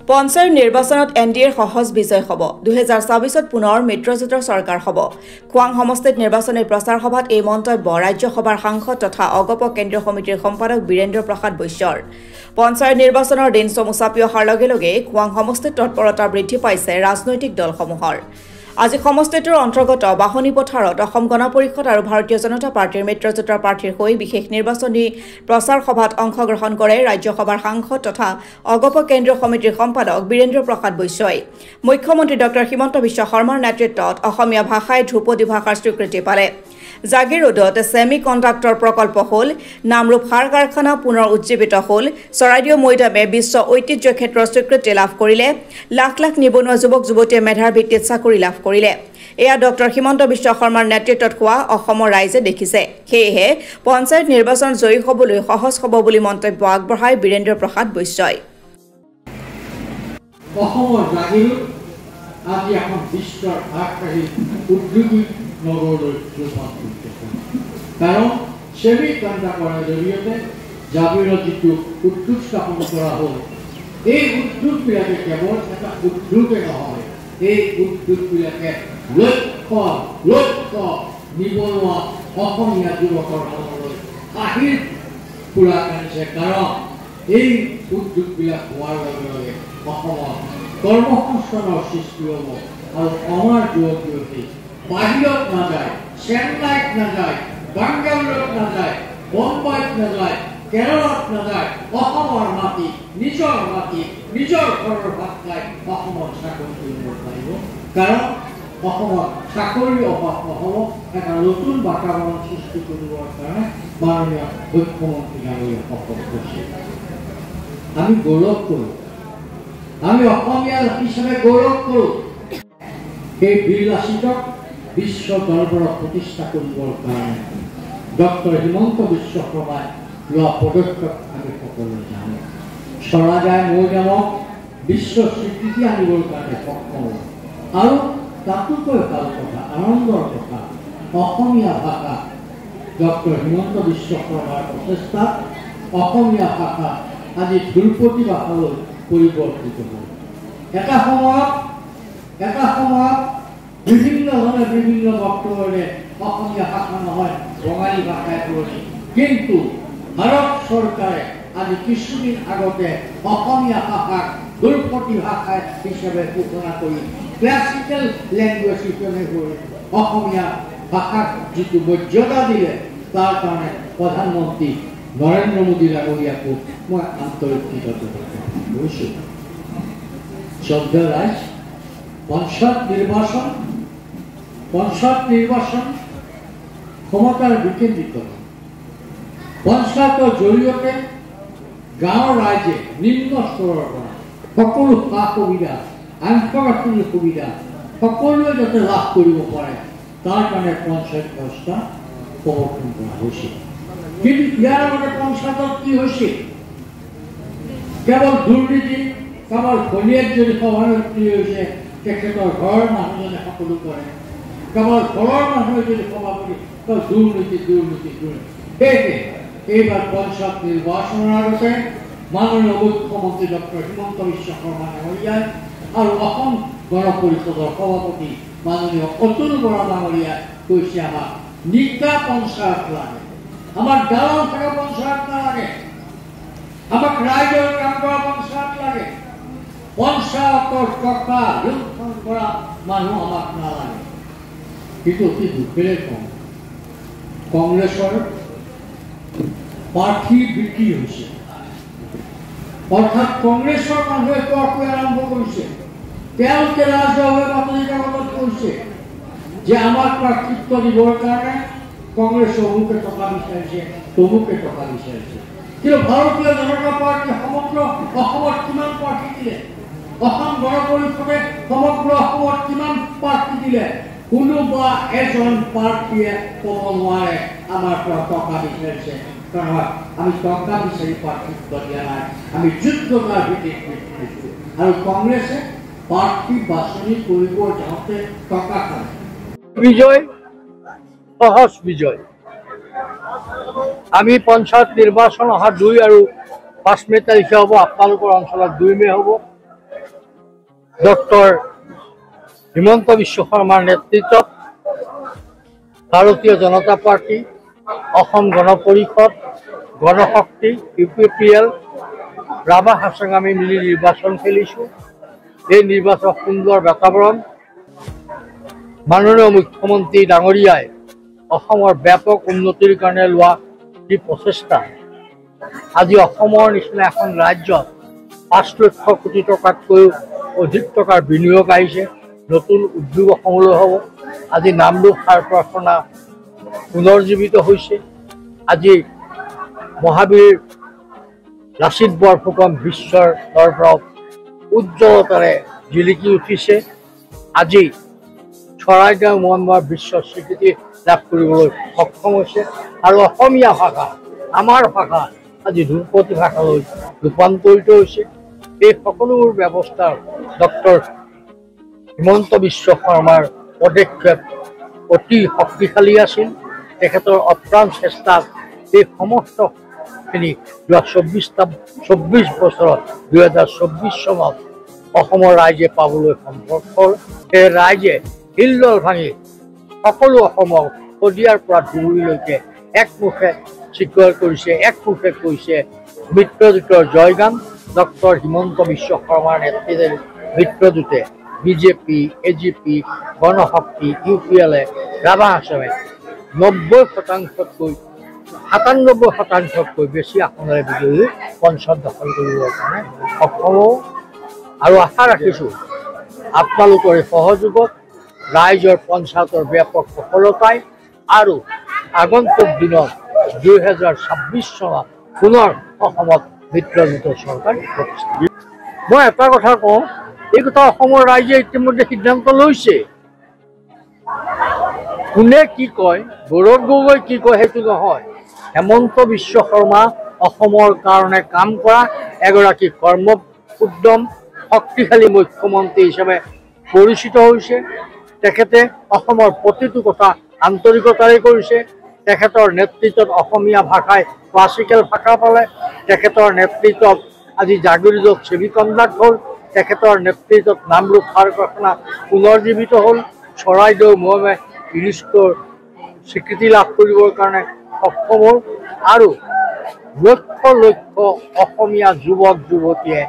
পঞ্চায়ত নিৰ্বাচনত এনডিএৰ সহজ বিজয় হ'ব 2024ত পুনৰ মিত্ৰজোঁটৰ চৰকাৰ হ'ব খোৱাং সমষ্টিত নিৰ্বাচনী প্ৰচাৰ সভাত এই মন্তব্য ৰাজ্যসভাৰ সাংসদ তথা অগপ কেন্দ্ৰীয় সমিতিৰ সম্পাদক বীৰেন্দ্ৰ প্ৰসাদ বৈশ্যৰ পঞ্চায়ত নিৰ্বাচনৰ দিন চমু চাপি অহাৰ লগে লগে খোৱাং সমষ্টিত তৎপৰতা বৃদ্ধি পাইছে ৰাজনৈতিক দলসমূহৰ আজি সমষ্টিটোৰ অন্তৰ্গত বাহনী পথাৰত অসম গণ পৰিষদ আৰু ভাৰতীয় জনতা পাৰ্টিৰ মিত্ৰজোঁটৰ প্ৰাৰ্থীৰ হৈ বিশেষ নিৰ্বাচনী প্ৰচাৰ সভাত অংশগ্ৰহণ কৰে ৰাজ্যসভাৰ সাংসদ তথা অগপ কেন্দ্ৰীয় সমিতিৰ সম্পাদক বীৰেন্দ্ৰ প্ৰসাদ বৈশ্যই মুখ্যমন্ত্ৰী ডক্টৰ হিমন্ত বিশ্ব শৰ্মাৰ নেতৃত্বত অসমীয়া ভাষাই ধ্ৰুপদী ভাষাৰ স্বীকৃতি পালে জাগি ৰোডত ছেমি কণ্ডাক্টৰ প্ৰকল্প হ'ল নামৰূপ সাৰ কাৰখানা পুনৰ উজ্জীৱিত হ'ল চৰাইদেউ মৈদামে বিশ্ব ঐতিহ্য ক্ষেত্ৰৰ স্বীকৃতি লাভ কৰিলে লাখ লাখ নিবনুৱা যুৱক যুৱতীয়ে মেধাৰ ভিত্তিত চাকৰি লাভ কৰিলে এয়া ডক্টৰ হিমন্ত বিশ্ব শৰ্মাৰ নেতৃত্বত হোৱা অসমৰ ৰাইজে দেখিছে সেয়েহে পঞ্চায়ত নিৰ্বাচন জয়ী হ'বলৈ সহজ হ'ব বুলি মন্তব্য আগবঢ়ায় বীৰেন্দ্ৰ প্ৰসাদ বৈশ্যই অসমৰ জাগিৰোড আজি এখন বিশ্বৰ আগশাৰী উদ্যোগিক নগৰলৈ ৰূপান্তৰিত হৈছে কাৰণ ছেমি কণ্ডাক্টৰৰ জৰিয়তে জাগিৰোডত যিটো উদ্যোগ স্থাপন কৰা হ'ল এই উদ্যোগবিলাকে কেৱল এটা উদ্যোগে নহয় এই উদ্যোগবিলাকে লক্ষ লক্ষ নিবনুৱা অসমীয়া যুৱকৰ মনলৈ আহিৰ ফুৰা আনিছে কাৰণ এই উদ্যোগবিলাক হোৱাৰ লগে লগে অসমত কৰ্মসংস্থাপনৰ সৃষ্টি হ'ব আৰু আমাৰ যুৱক যুৱতী বাহিৰত নাযায় চেন্নাইত নাযায় বাংগালোৰত নাযায় বম্বাইত নাযায় কেৰলত নাযায় অসমৰ মাটি নিজৰ ঘৰৰ ভাত খাই অসমত চাকৰি কৰিব পাৰিব কাৰণ অসমত চাকৰিৰ অভাৱ নহ'ব এটা নতুন বাতাবৰণ সৃষ্টি কৰিবৰ কাৰণে মাননীয় মুখ্যমন্ত্ৰী ডাঙৰীয়া সফল হৈছে আমি গৌৰৱ কৰোঁ আমি অসমীয়া হিচাপে গৌৰৱ কৰোঁ সেই বীৰ লাচিতক বিশ্ব দৰবাৰত প্ৰতিষ্ঠা কৰিবৰ কাৰণে ডক্টৰ হিমন্ত বিশ্ব শৰ্মাই লোৱা পদক্ষেপ আমি সকলোৱে জানো চৰাইদেউ মৈদামক বিশ্ব স্বীকৃতি আনিবৰ কাৰণে সক্ষম আৰু তাতোকৈ ভাল কথা আনন্দৰ কথা অসমীয়া ভাষা ডক্টৰ হিমন্ত বিশ্ব শৰ্মাৰ প্ৰচেষ্টাত অসমীয়া ভাষা আজি ধ্ৰুপদী ভাষালৈ পৰিৱৰ্তিত হ'ল এটা সময়ত বিভিন্নজনে বিভিন্ন বক্তব্যৰে অসমীয়া ভাষা নহয় বঙালী ভাষাই পুৰণি কিন্তু ভাৰত চৰকাৰে আজি কিছুদিন আগতে অসমীয়া ভাষাক ধ্ৰুপদী ভাষা হিচাপে ঘোষণা কৰি ক্লাছিকেল লেংগুৱেজ হিচাপে কৰি অসমীয়া ভাষাক যিটো মৰ্যাদা দিলে তাৰ কাৰণে প্ৰধানমন্ত্ৰী নৰেন্দ্ৰ মোদী ডাঙৰীয়াকো মই আন্তৰিক কৃতজ্ঞতা কৈছোঁ শ্ৰদ্ধেয় ৰাইজ পঞ্চায়ত নিৰ্বাচন ক্ষমতাৰ বিকেন্দ্ৰীকৰণ পঞ্চায়তৰ জৰিয়তে গাঁৱৰ ৰাইজে নিম্ন স্তৰৰ পৰা সকলো সা সুবিধা আন্তঃগাঁথনিৰ সুবিধা সকলোৱে যাতে লাভ কৰিব পাৰে তাৰ কাৰণে পঞ্চায়ত ব্যৱস্থা প্ৰৱৰ্তন কৰা হৈছিল কিন্তু ইয়াৰ আগতে পঞ্চায়তত কি হৈছিল কেৱল দুৰ্নীতি কাৰোবাৰ ঘনীয়েক যদি সভানেত্ৰী হৈছে তেখেতৰ ঘৰৰ মানুহজনে সকলো কৰে কাৰোবাৰ ঘৰৰ মানুহে যদি সভাপতি দুৰ্নীতি সেয়েহে এইবাৰ পঞ্চায়ত নিৰ্বাচনৰ আগতে মাননীয় মুখ্যমন্ত্ৰী ডক্টৰ হিমন্ত বিশ্ব শৰ্মা ডাঙৰীয়াই আৰু অসম গণ পৰিষদৰ সভাপতি মাননীয় অতুল বৰা ডাঙৰীয়াই কৈছে আমাক নিকা পঞ্চায়ত লাগে আমাক গাঁৱত থকা পঞ্চায়ত নালাগে আমাক ৰাইজৰ কাম কৰা পঞ্চায়ত লাগে পঞ্চায়তৰ টকা লুণ্ঠন কৰা মানুহ আমাক নালাগে কিন্তু অতি দুখেৰে কওঁ কংগ্ৰেছৰ প্ৰাৰ্থী বিক্ৰী হৈছে অৰ্থাৎ কংগ্ৰেছৰ মানুহে কোৱাকৈ আৰম্ভ কৰিছে তেওঁলোকে ৰাজহুৱা বাতৰি কাকতত কৈছে যে আমাক প্ৰাৰ্থিত্ব দিবৰ কাৰণে কংগ্ৰেছ অমুকে টকা বিচাৰিছে তমুকে টকা বিচাৰিছে কিন্তু ভাৰতীয় জনতা পাৰ্টীয়ে সমগ্ৰ অসমত কিমান প্ৰাৰ্থী দিলে অসম গণ পৰিষদে সমগ্ৰ অসমত কিমান প্ৰাৰ্থী দিলে কোনোবা এজন প্ৰাৰ্থীয়ে ক'ব নোৱাৰে আমাৰ পৰা টকা বিচাৰিছে কাৰণ আমি টকা বিচাৰি প্ৰাৰ্থিত্ব দিয়া নাই আমি যোগ্যতাৰ ভিত্তিত দিছোঁ আৰু কংগ্ৰেছে প্ৰাৰ্থী বাছনি কৰিব যাওঁতে টকা খায় বিজয় সহজ বিজয় আমি পঞ্চায়ত নিৰ্বাচন অহা 2 আৰু 5 মে তাৰিখে হ'ব আপোনালোকৰ অঞ্চলত 2 মে হ'ব ডক্টৰ হিমন্ত বিশ্ব শৰ্মাৰ নেতৃত্বত ভাৰতীয় জনতা পাৰ্টি, অসম গণ পৰিষদ, গণশক্তি, UPPL, ৰাভা হাছং আমি মিলি নিৰ্বাচন খেলিছোঁ। এই নিৰ্বাচন সুন্দৰ বাতাবৰণ, মাননীয় মুখ্যমন্ত্ৰী ডাঙৰীয়াই অসমৰ ব্যাপক উন্নতিৰ কাৰণে লোৱা যি প্ৰচেষ্টা, আজি অসমৰ নিচিনা এখন ৰাজ্যত 5 লক্ষ কোটি টকাতকৈও অধিক টকাৰ বিনিয়োগ আহিছে, নতুন উদ্যোগ অসমলৈ হ'ব। আজি নামৰূপ সাৰ কাৰখানা পুনৰ্জীৱিত হৈছে। আজি মহাবীৰ লাচিত বৰফুকন বিশ্বৰ দৰবাৰত উজ্জ্বলতাৰে জিলিকি উঠিছে। আজি চৰাইদেউ মহোৎসৱ বিশ্বৰ স্বীকৃতি লাভ কৰিবলৈ সক্ষম হৈছে আৰু অসমীয়া ভাষা, আমাৰ ভাষা আজি ধ্ৰুপদী ভাষালৈ ৰূপান্তৰিত হৈছে। এই সকলোবোৰ ব্যৱস্থাৰ ডক্টৰ হিমন্ত বিশ্ব শৰ্মাৰ পদক্ষেপ অতি শক্তিশালী আছিল। তেখেতৰ অপ্ৰাণ চেষ্টাত এই সমস্তখিনি যোৱা 24 বছৰত 2024 চনত অসমৰ ৰাইজে পাবলৈ সম্ভৱ হ'ল। সেই ৰাইজে হিলদল ভাঙি সকলো অসমক শদিয়াৰ পৰা ধুবুৰীলৈকে একমুখে স্বীকাৰ কৰিছে, একমুখে কৈছে মিত্ৰজোঁটৰ জয়গান। ডক্টৰ হিমন্ত বিশ্ব শৰ্মাৰ নেতৃত্বে মিত্ৰজোঁটে BJP, AGP, Ganashakti, UPL, Rabha হাছঙে 97%তকৈ বেছি আসনেৰে বিজয়ী পঞ্চম দখল কৰিবৰ কাৰণে সক্ষম হ'ব। আৰু আশা ৰাখিছোঁ আপোনালোকৰ এই সহযোগত ৰাইজৰ পঞ্চায়তৰ ব্যাপক সফলতাই আৰু আগন্তুক দিনত 2026 চনত পুনৰ অসমত মিত্ৰজোঁটৰ চৰকাৰ প্ৰতিষ্ঠা। মই এটা কথা কওঁ, এই কথা অসমৰ ৰাইজে ইতিমধ্যে সিদ্ধান্ত লৈছে। কোনে কি কয়, গৌৰৱ গগৈ কি কয় সেইটো নহয়। হেমন্ত বিশ্ব শৰ্মা অসমৰ কাৰণে কাম কৰা এগৰাকী কৰ্ম উদ্যম শক্তিশালী মুখ্যমন্ত্ৰী হিচাপে পৰিচিত হৈছে। তেখেতে অসমৰ প্ৰতিটো কথা আন্তৰিকতাৰে কৰিছে। তেখেতৰ নেতৃত্বত অসমীয়া ভাষাই ক্লাছিকেল ভাষা পালে। তেখেতৰ নেতৃত্বত আজি জাগৃত ছেমিকণ্ডাক্ট হ'ল। তেখেতৰ নেতৃত্বত নামৰূপ সাৰ কাৰখানা পুনৰ্জীৱিত হ'ল। চৰাইদেউ মহোৎসৱে ইউনেস্কোৰ স্বীকৃতি লাভ কৰিবৰ কাৰণে সক্ষম হ'ল আৰু লক্ষ লক্ষ অসমীয়া যুৱক যুৱতীয়ে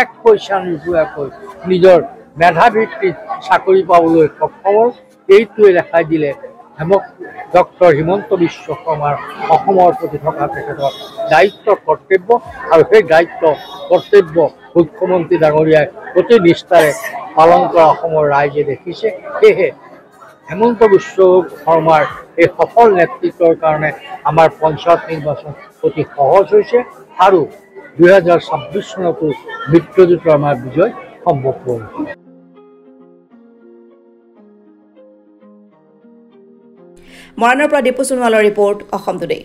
1 পইচা নোপোৱাকৈ নিজৰ মেধাভিত্তিত চাকৰি পাবলৈ সক্ষম হ'ল। এইটোৱে দেখাই দিলে ডক্টৰ হিমন্ত বিশ্ব শৰ্মাৰ অসমৰ প্ৰতি থকা তেখেতৰ দায়িত্ব কৰ্তব্য, আৰু সেই দায়িত্ব কৰ্তব্য মুখ্যমন্ত্ৰী ডাঙৰীয়াই অতি নিষ্ঠাৰে পালন কৰা অসমৰ ৰাইজে দেখিছে। সেয়েহে হেমন্ত বিশ্ব শৰ্মাৰ এই সফল নেতৃত্বৰ কাৰণে আমাৰ পঞ্চায়ত নিৰ্বাচন অতি সহজ হৈছে আৰু 2026 চনতো মিত্ৰজোঁটৰ আমাৰ বিজয় সম্ভৱ হৈছে। মৰাণৰ পৰা দীপু সোণোৱালৰ ৰিপৰ্ট, অসম টুডে।